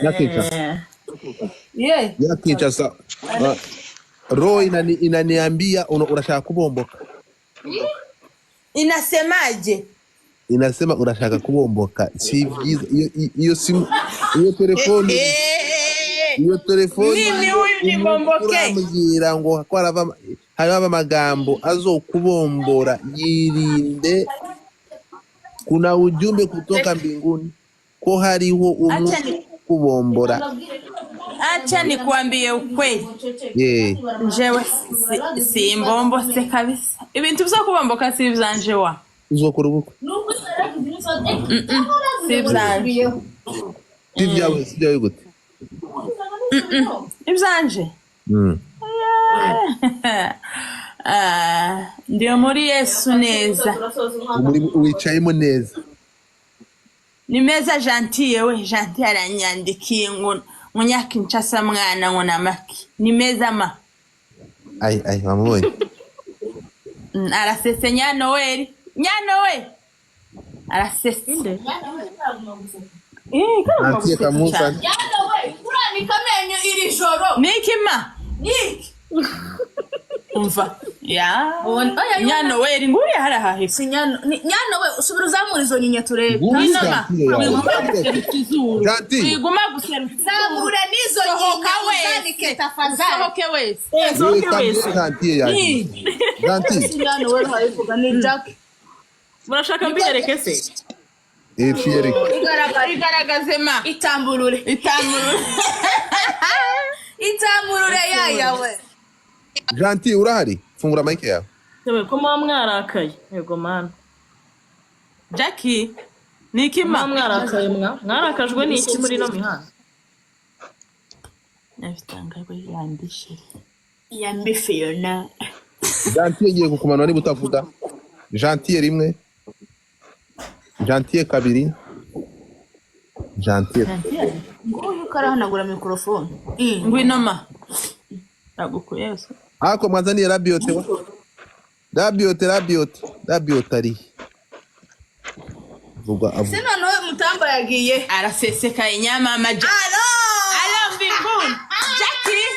Yakicha. Yakicha sa. Roho inaniambia unataka kubomboka. Inasemaje? Inasema unataka kubomboka. Si hiyo simu, hiyo telefoni. Hiyo telefoni. Mimi huyu ni bomboke. Mbwira ngo haraba magambo azokubombora, yirinde. Kuna ujumbe kutoka mbinguni ko hariho kubombora. Acha nikwambie ukweli. Njewe si mbombose kabisa. Ibintu byo kubomboka si byanje wa. Uzokora ubukwe. Si byanje. Sibyawe gute? Ibyanje. Ndio muri Yesu neza. Wicayemo neza. Ni meza gentille we, gentille aranyandikiye ngo Munyakinshasa mwana ngo namaki. Ni meza ma. Ai wamubonye. Arasese Nyanoel. Nyanoel. Arasese. Atiye kamusa. Nyanoel, kurani kamenyo iri joro. Niki ma? Niki. Umva. Ya. Nyanoel nguri harahahe. Si Nyanoel usubira uzamura izo nyinya turebe. Inama. Ganti. Iguma guseruka. Zamura nizo nyinya tafadhali. Sohoke wese. Sohoke wese. Ganti yaje. Ganti. Nyanoel hayivuga ni Jack. Murashaka mbiyereke se? Fiyereke. Igaragaze ma. Itamburure. Itamburure yawe. Ganti urahari? Fungura mic yawe. Yewe ko mwarakaye. Yego man. Jackie. Niki ma mwarakaye mwarakajwe n'iki muri no mihanda? Nafitangabwe yandishe. Yambifiyona. Ganti yagiye kukumanura niba utavuga. Gentil rimwe. Gentil kabiri. Gentil. Ngo karahanagura microphone. Ngwino ma. Agukuyese. Ako mwanzani rabiote wa. Rabiote ari. Vuga avu. Sino no mutamba yagiye. Araseseka inyama amaje. Alo mbinguni. Jackie.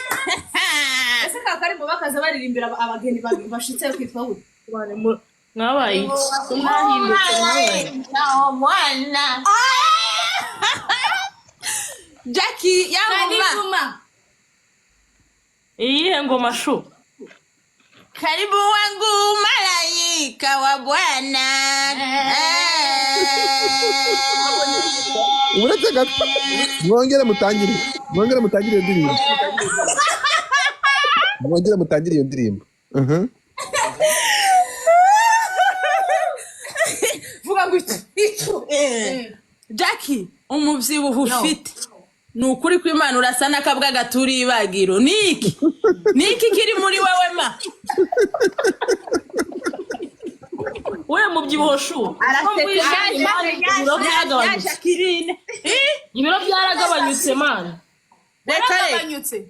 Ese kakari ngo bakaza baririmbira abageni bashitse kwitwa we. Mwabaye. Mwahindutse mwana. Jackie yanguma. Iyihe ngoma shu? Karibu wangu malaika wa Bwana. Uretse gato. Mwongere mutangire ndirimbo. Mwongere mutangire iyo ndirimbo. Vuga ngo icyo. Jackie, umubyibuho ufite. Nukuri kw'Imana urasa nakabwa gaturi ibagiro. Niki kiri muri wewe ma. We mubyibuho shu. Ibiro byaragabanyutse man. Byaragabanyutse.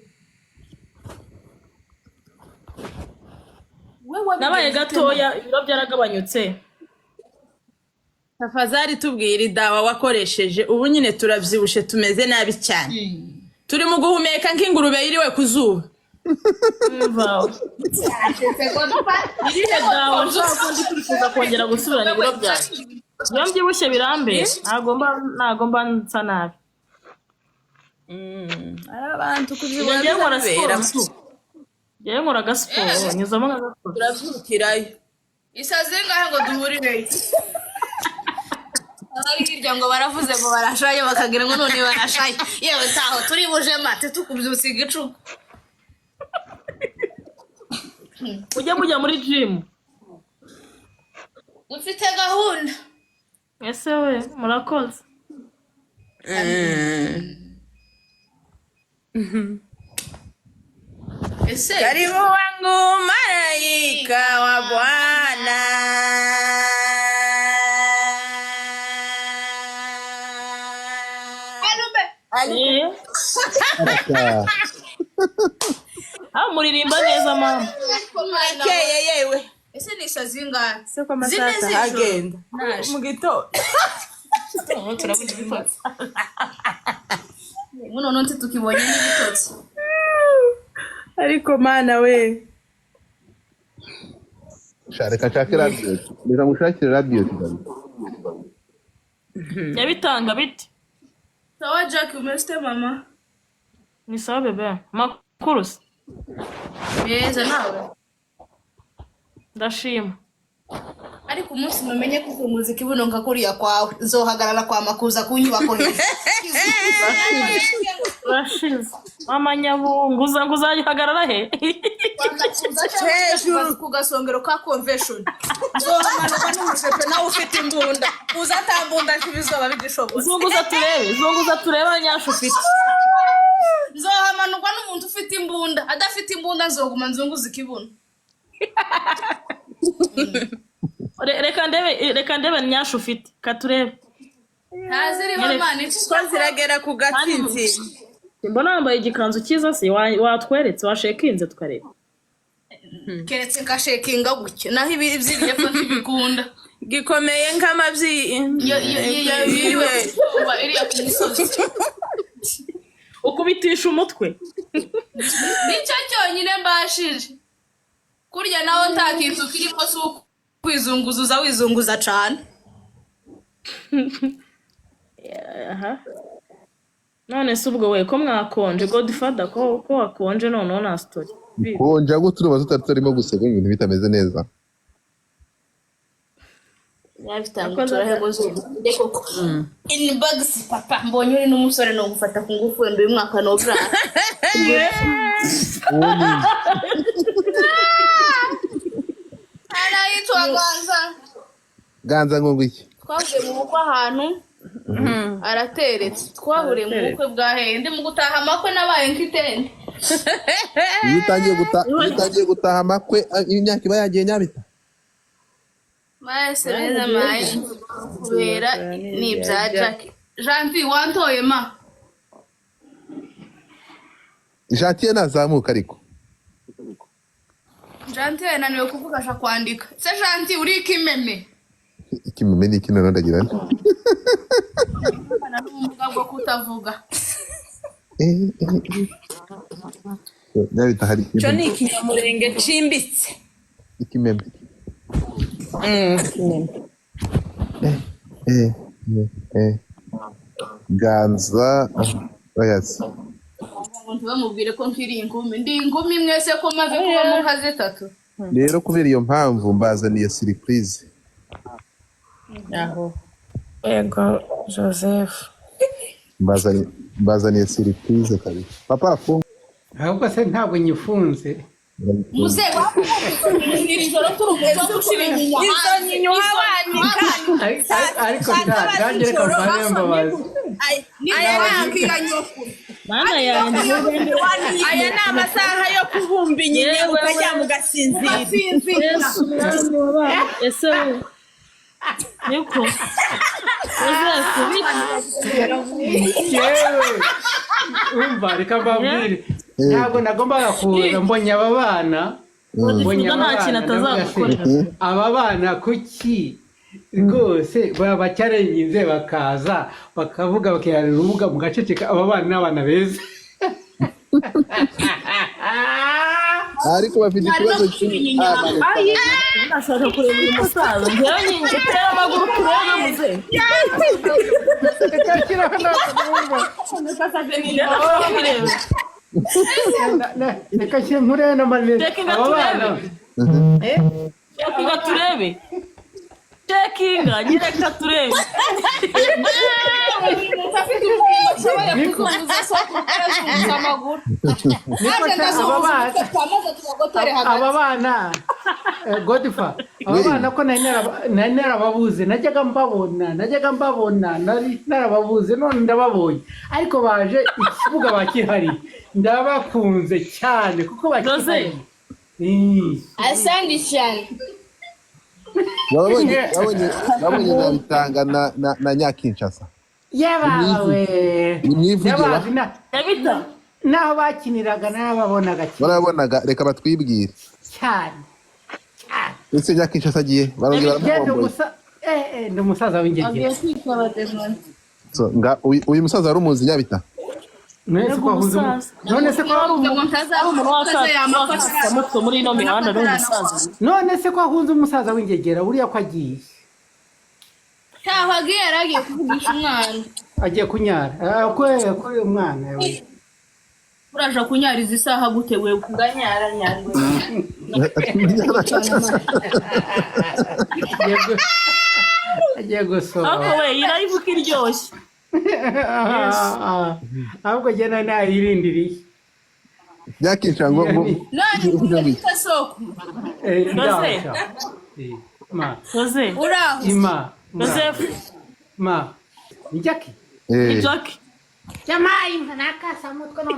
Nabaye gatoya ibiro byaragabanyutse. Tafazari tubwira idawa wakoresheje ubu nyine turavyibushe tumeze nabi cyane. Turi mu guhumeka nk'ingurube yiriwe kuzuba. Wow. Irihe dawa nshaka ndi kwifuza kongera gusubirana ibiro byanjye. Iyo mbyibushye birambe nagomba nsa nabi. Abantu kuvyibura bera. Yewe nkora gasiporo nyuzamo nka gasiporo. Turavyukirayo. Isaze ngahe ngo duhurire. Abagirya ngo baravuze ngo barashaye bakagira ngo none barashaye. Yewe taho turi buje mate tukubyutse igicuku. Mujya muri gym. Ufite gahunda. Ese we murakoze. Ese karibu wangu malaika wa Bwana. Muririmba neza mama. Akeye yewe. Ese ni sazinga. Seko masata agenda. Mu gitondo. Turavuga ibifata. none nti tukibonye n'ibitotsi ariko mana we reka nshake radiyo reka ngushakire radiyo kigali Yabitanga bite? sawa Jack umeste mama Ni sawa bebe. Makuru se? beza nawe Ndashima. ariko umunsi mumenye ko umuziki buno nka kuriya kwawe nzohagarara kwa makuza kunyubako Urashize. Mama Nyabungu uzayihagarara he? hejuru ku gasongero ka convention nzohamanuka n'umusepe nawe ufite imbunda uzatambunda kibizoba bigishoboye Zunguza turebe nyasho ufite. nzohamanuka n'umuntu ufite imbunda adafite imbunda nzoguma nzunguza ikibuno Reka ndebe nyasho ufite. Katurebe. ntaziri bamani ko ziragera ku gatsinzi Mbona wambaye igikanzu cyiza se watweretse washekinze tukareba. keretse nkashekinga gutya naho ibyiriye ko ntibikunda gikomeye nk'amabyi iriya ku misozi Ukubitisha umutwe. nicyo cyonyine mbashije kurya naho nta kintu kirimo si kwizunguza wizunguza cane Aha. None se ubwo we ko mwakonje Godfather ko wakonje none na story. konja gute uruba tutarimo guseka ibintu bitameze neza yabitangutura hego zuba koko inbox papa mbonye uri n'umusore no gufata ku ngufu wenda uyu mwaka no bra arayitwa ganza ngo iki twavuye mu bukwe ahantu arateretse twahuriye mu bukwe bwa hende mu gutaha amakwe nabaye nk'itende iyo utangiye gutaha amakwe imyaka iba yagiye nyabita maese neza maye kubera ni ibya Jack Janti wantoye ma Janti nazamuka ariko Janti yananiwe kuvugasha kwandika se Janti uri kimeme ikimeme ni kino ndagira nti ana n'umuga bwo kutavuga nyabita hari cyo ni ikinyamurenge cimbitse ikimeme ganza oyazi abantu bamubwire ko nkiri ingumi ndi ingumi mwese ko maze kuba mu nka 3 rero kubera iyo mpamvu mbazaniye surprise aho Ego Joseph. mbazaniye surprise kabisa papa afunga ahubwo se ntabwo nyifunze muze iri joro turumva gushira inyuma izo nyinyo wanika ariko ntagire kambaye mbabazi aya nakira nyoko Mana yanjye. aya ni amasaha yo kubumba inyinya ukajya mugasinzira Yesu mwami w'abana. Ese we. Niko. Joseph yewe umva reka mbabwire ntabwo nagombaga kuza mbonye aba bana nta kintu atazagukorera. aba bana kuki rwose baba cyarenginze bakaza bakavuga bakihana urubuga mu gaceceka aba bana n'abana beza ariko bafite ikibazo Ndashaka kureba uyu musaza. Njyewe nyine utera amaguru kureba muze. reka shyira nkurebe n'amaneza aba bana Reka turebe. Cekinga nyereka turebe. aba bana Godfather aba bana ko nari narababuze najyaga mbabona nari narababuze none ndababonye ariko baje ikibuga bakihari ndabakunze cyane kuko bakihari asandi cyane babonye nabitanga na Nyakinshasa yabawe nimwivugira Yabita. naho bakiniraga n'ababonaga barabonaga reka batwibwire cyane ese Nyakinshasa agiye barongera baramubomboye ndi umusaza w'ingegera so uyu musaza wari umuzi nyabita none se ko ahunze none se ko ari umuntu washaka mutwe muri ino mihanda n'umusaza none se ko ahunze umusaza w'ingegera buriya ko agiye Ntaho agiye yaragiye kuvugisha umwana. agiye kunyara ko umwana we Uraje kunyariza isaha gute wewe kuganyara nyarwe. agiye gusoma ariko we irayivuka iryoshye ahubwo jye nayirindiriye byakisha ngo None soko. ma Jose Uraho. ima Joseph ma ni Jackie ni Jackie jamai mnakasa mutko no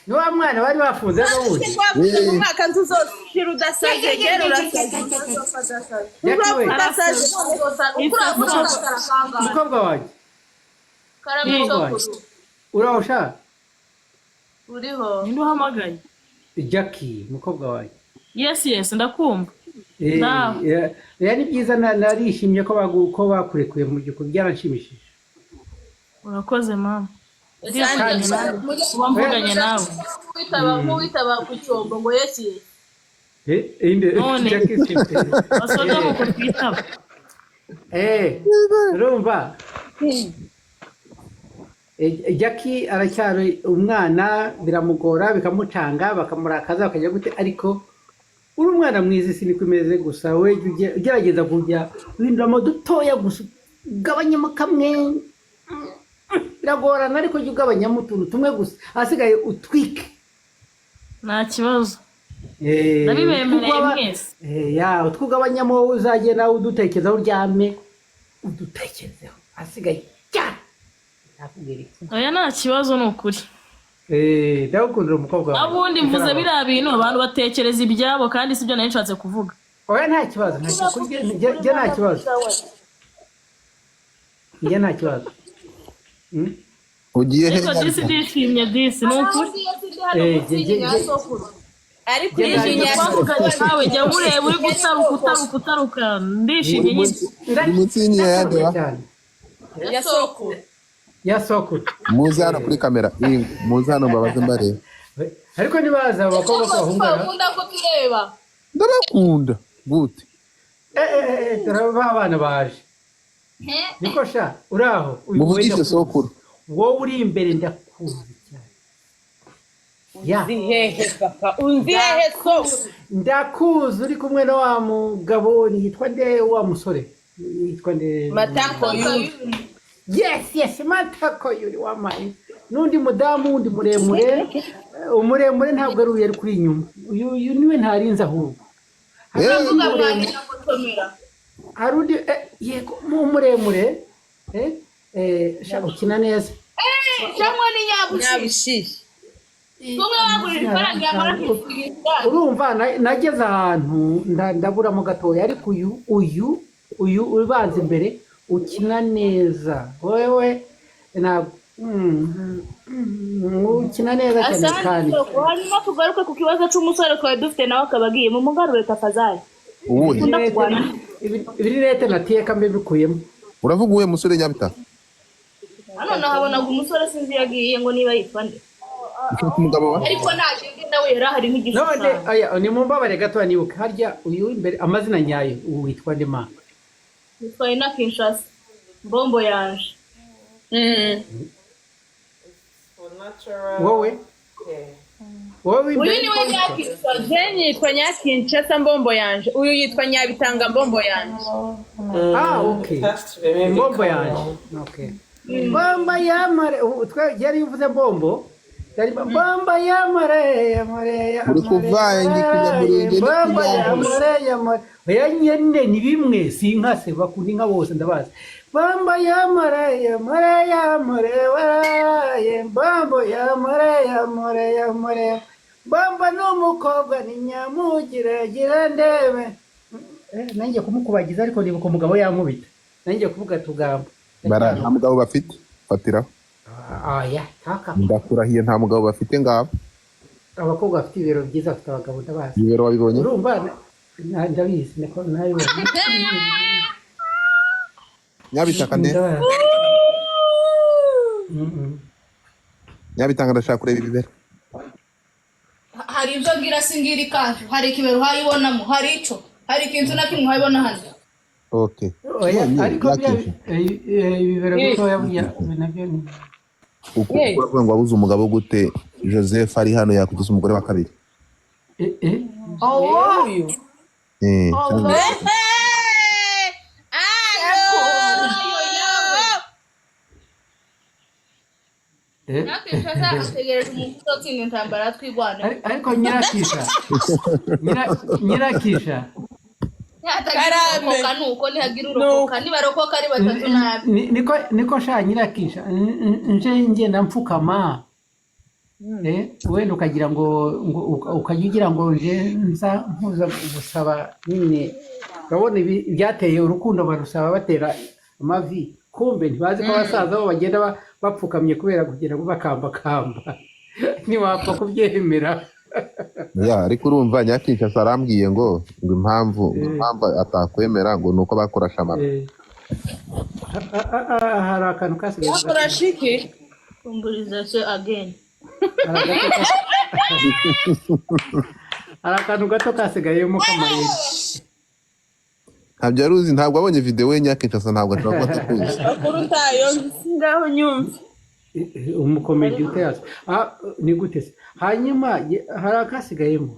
ni wa mwana bari bafunze n'ubundi umwaka ntuzoshira udasaze gero urasaze mukobwa wanjye Karame soko. urahosha Uriho. ninde uhamagaye Jackie mukobwa wanjye yes ndakumva nawe ni byiza narishimye ko bakurekuye mu by'ukuri byaranshimishije urakoze mama wamvuganye nawe Witaba ku cyombo ngo yesi. None. Jackie basoza mu kwitaba urumva Jackie aracyari umwana biramugora bikamucanga bakamurakaza bakajya gute ariko uri umwana mwiza isi niko imeze gusa we ugerageza kujya uhinduramo dutoya gusa ugabanyamo kamwe biragorana ariko jya ugabanyamo utuntu tumwe gusa ahasigaye utwike nta kibazo ndabibemereye mwese utwugabanyamo wowe uzajye nawe udutekerezaho uryame udutekerezeho ahasigaye cyane oya nta kibazo ni ukuri ndagukundira umukobwa wawe abundi mvuze biriya bintu abantu batekereza ibyabo kandi sibyo nari nshatse kuvuga oya nta kibazo njye nta kibazo njye nta kibazo ugiye ariko disi ndishimye disi ni ukuri ariko ndishimye twavuganye nawe jya ureba uri gutaruka ndishimye nyine uri munsi y'inyenyeri ya soko yasoko muze hano kuri kamera muze hano mbabaze mbareba ariko nibaza abakobwa bahungana Ukunda ko tureba. ndabakunda gute turaba abana baje niko sha uraho muvugishe sokuru wowe uri imbere ndakuzi cyane hehe papa undi hehe soko ndakuzi uri kumwe na wa mugabo yitwa nde wa musore yitwa nde matako yes matako yuri wamaye nundi mudamu wundi muremure ntabwo ari uyeri kuri inyuma uyu niwe ntarinze ahubwo harundi yego muremure shaka ukina neza Cyangwa ni nyabushishi Kumwe bagurira ifaranga yamara kwisigirira. urumva nageze ahantu ndaburamo gatoya ariko uyu ubanza imbere ukina neza wewe ntabwo ukina neza cyane kandi Hanyuma tugaruke ku kibazo cy'umusore twari dufite nawe akabagiye mu mugarure tafazari. uwuhe ibiri leta nateka mbe bikuyemo uravuga uwe musore nyabita Hano nahabonaga umusore sinzi yagiye ngo niba yitwa nde. ufite umugabo wa Ariko naje nawe yarahari none nk'igishushanyo. aya ni mumbabare gato nibuka harya uyu imbere amazina nyayo witwa ndema Nitwaye na Kinshasa. Mbombo yanje. wowe Uyu niwe nyakisha. Jenny yitwa Nyakinshasa mbombo yanje uyu yitwa Nyabitanga mbombo yanje okay mbombo yanje okay mbombo yamare yari uvuze mbombo yari mbombo yamare uri kuvaye ngikinyamurenge mbombo yamare oya nyene ni bimwe sinkase bakunda inka bose ndabazi mbombo yamare waraye mbombo yamare mbombo n'umukobwa ni nyamugire gira ndebe nanjye kumukubagiza ariko nibuka umugabo yankubita nanjye kuvuga tugamba bara nta mugabo bafite fatiraho ya taka ndakurahiye nta mugabo bafite ngabo abakobwa bafite ibiro byiza bafite abagabo ndabazi ibero wabibonye urumva ndabizi niko nabibonye Nyabitanga ne Nyabitanga ndashaka kureba ibibera. hari ibyo ngira singira ikanzu hari ikibero hayibonamo hari ico hari ikintu na kimwe hayibona hano. Okay. oya ariko ibibero bitoya burya nabyo ni Ukuvuga ngo wabuze umugabo gute Joseph ari hano yakugize umugore wa kabiri. Nakisha ategereje umuntu utotsinda intambara twigwana. ariko nyirakisha Yatagira nuko ntihagira urokoka nibarokoka ari batatu nabi. niko sha nyirakisha nje ngenda mfukama wenda ukagira ngo ukagira ngo nje nza mpuza gusaba nyine urabona ibi byateye urukundo barusaba batera amavi kumbe ntibazi ko abasaza bo bagenda bapfukamye kubera kugira ngo bakambakamba ntiwapfa kubyemera. Ya ariko urumva Nyakisha sarambwiye ngo impamvu atakwemera ngo nuko bakorasha amabi. Hari akantu kasigaye Akorashiki. Kumburization again. hari akantu gato kasigayemo kamayeri. Ntabyo aruzi ntabwo abonye video ye Nyakisha ntabwo ashobora kuba atakuzi. Akuru tayo ngaho nyumva. Umukomedi utayazi ni gute se hanyuma hari akasigayemo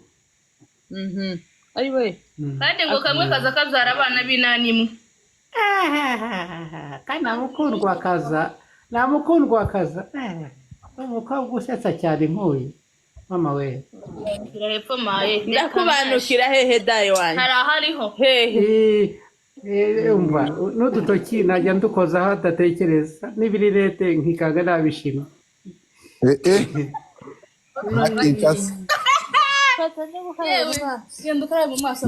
Ayiwe. Kandi ngo kamwe kaza kabyara abana b'inani imwe. kandi namukundwa kaza umukobwa usetsa cyane nk'uyu mama we Hepfo maye. Ndakubanukira hehe dayo wanjye. Hari ahariho. Hehe. umva n'udutoki najya ndukoza aho adatekereza n'ibirirete nkikaga nabishima.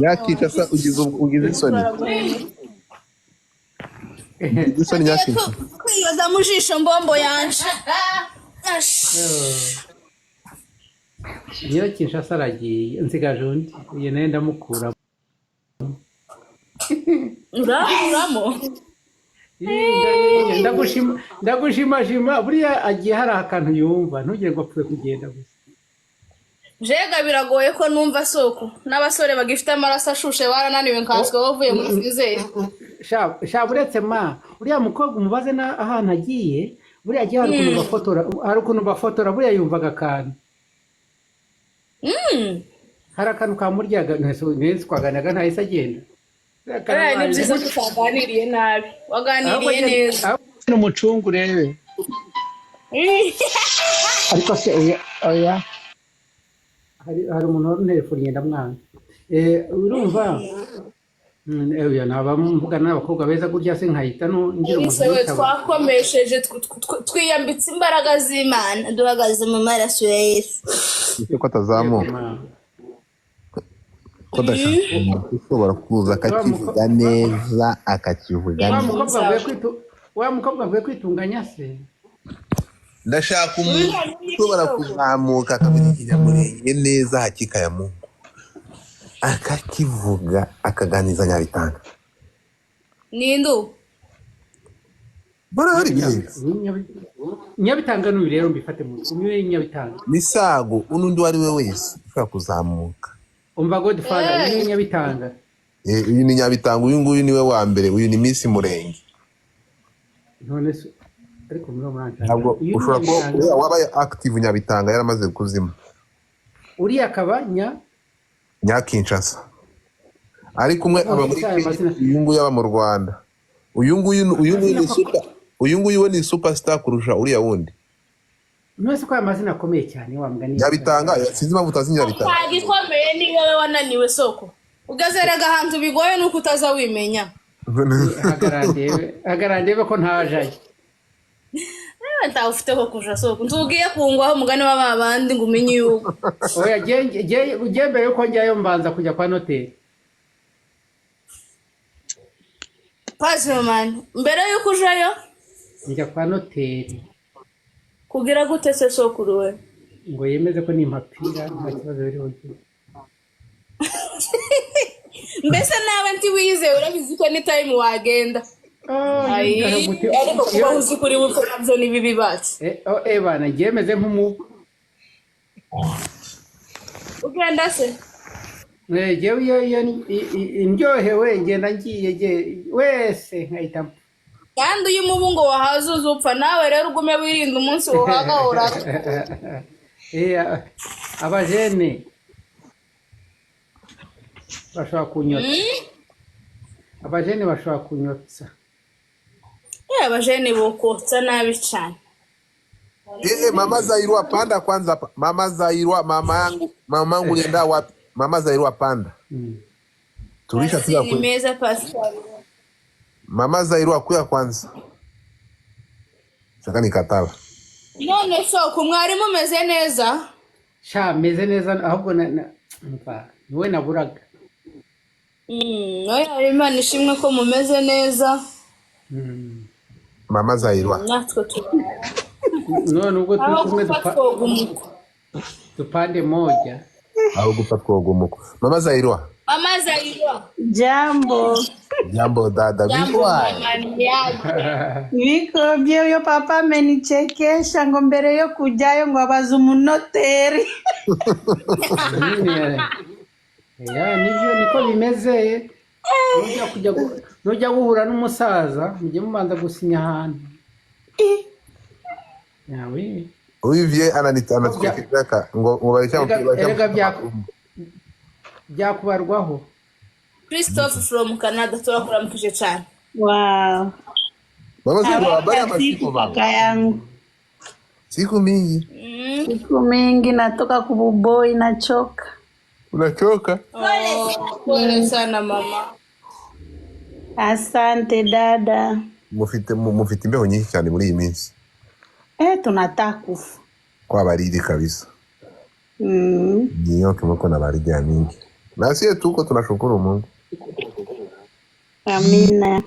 Nyakisha ugize isoni. Isoni Nyakisha. Kwiyoza mu jisho mbombo yanje. Nyakisha saragiye nsigaje undi uyu nawe ndamukura. Uramo. ndagushimashima buriya agiye hari akantu yumva ntugire ngo apfuye kugenda gusa. Jega biragoye ko numva soko n'abasore bagifite amaraso ashushe barananiwe nkanswe bavuye muri Twizere. Sha buretse ma uriya mukobwa umubaze na ahantu agiye buriya agiye hari ukuntu bafotora buriya yumvaga akantu. Hari akantu kamuryaga nese twaganaga ntahise agenda. Ni byiza tutaganiriye nabi waganiriye neza. N'umucungu urebe. Ariko se oya hari umuntu warunerefoniye ndamwanga. Urumva oya nabamvuga n'abakobwa beza gurya se nkahita ngira umuntu twakomesheje twiyambitse imbaraga z'Imana duhagaze mu maraso ya Yesu. Ko atazamuka ushobora kuza akakivuga neza akakivuga neza. Wa mukobwa avuye kwitunganya se ndashaka umuntu ushobora kuzamuka akavugira murenge neza hakika ya Mungu akakivuga akaganiza Nyabitanga. Nindu barahari byinshi Nyabitanga n'uyu rero mbifate mu kumwe Nyabitanga misago unundi wari we wese ushaka kuzamuka. Umva Godfather ni Nyabitanga. Uyu ni Nyabitanga uyu nguyu niwe wa mbere uyu ni Miss Murenge. None se ariko murumwanca ntabwo ushobora ko wabaye active Nyabitanga yaramaze kuzima. Uriya kabanya Nyakinshasa ariko umwe aba muri uyu nguyu aba mu Rwanda. Uyu nguyu we ni superstar kurusha uriya wundi. Nose kwa amazina akomeye cyane wamugani. Nyabitanga sinzi impamvu utazi Nyabitanga. Igikomeye ni wowe wananiwe soko. Ugazeraga hantu bigoye nuko utaza wimenya. Agarandebe ko ntajaye. Nta ufite ko kuja soko. Ntugiye kungwaho umugani w'abandi ngo umenye yuko. Oya ugembere ko njyayo mbanza kujya kwa noteri. Pasman, mbere yuko ujayo njya kwa noteri. Kugira gute se sokuru we? Ngo yemeze ko ni impapira nta kibazo biriho. Mbese nawe nti wize urabizi ko ni time wagenda. ariko kuba uzi kuri bupfe nabyo ni bibi bati bana ngiye meze nk'umubu ugenda se ngewe iyo indyohewe ngenda ngiye wese nkahita kandi uyu mubu ngo wahaze uzupfa nawe rero ugume wirinda umunsi wohagahora abajene bashobora kunyotsa abajene bashobora kunyotsa abajene bokotsa nabi cyane Mama Zairwa panda kwanza. Mama Zairwa mama yangu ulienda wapi? Mama Zairwa panda. Tulisha pia ni meza Pascal. Mama Zairwa kuya kwanza. Saka nikatala. None soko mwari mumeze neza? Sha meze neza ahubwo niwe naburaga. Oya Imana ishimwe ko mumeze neza. Mama Zairwa. Natwe tu. None ubwo turi kumwe dupande moja. Au gufatwa gumuko. Mama Zairwa. Mama Zairwa. Jambo dada. Viko byo papa amenichekesha ngo mbere yo kujyayo ngo abaza umunoteri. Nibyo niko bimeze. Nujya guhura n'umusaza mujye mubanza gusinya ahantu. Yawe. Olivier anatwikiraka ngo bareka byakubarwaho. Christophe from Canada turakuramukije cyane. Wow. Mama Zairwa baya masiku kaka yangu. Siku mingi. Siku mingi natoka kububoi nachoka. Unachoka? Pole sana mama. Asante dada. Mufite imbeho nyinshi cyane muri iyi minsi. Tunataka kufa. Kwa baridi kabisa. Niyo kimeko na baridi ya mingi. Na sisi tuko tunashukuru Mungu. Amina.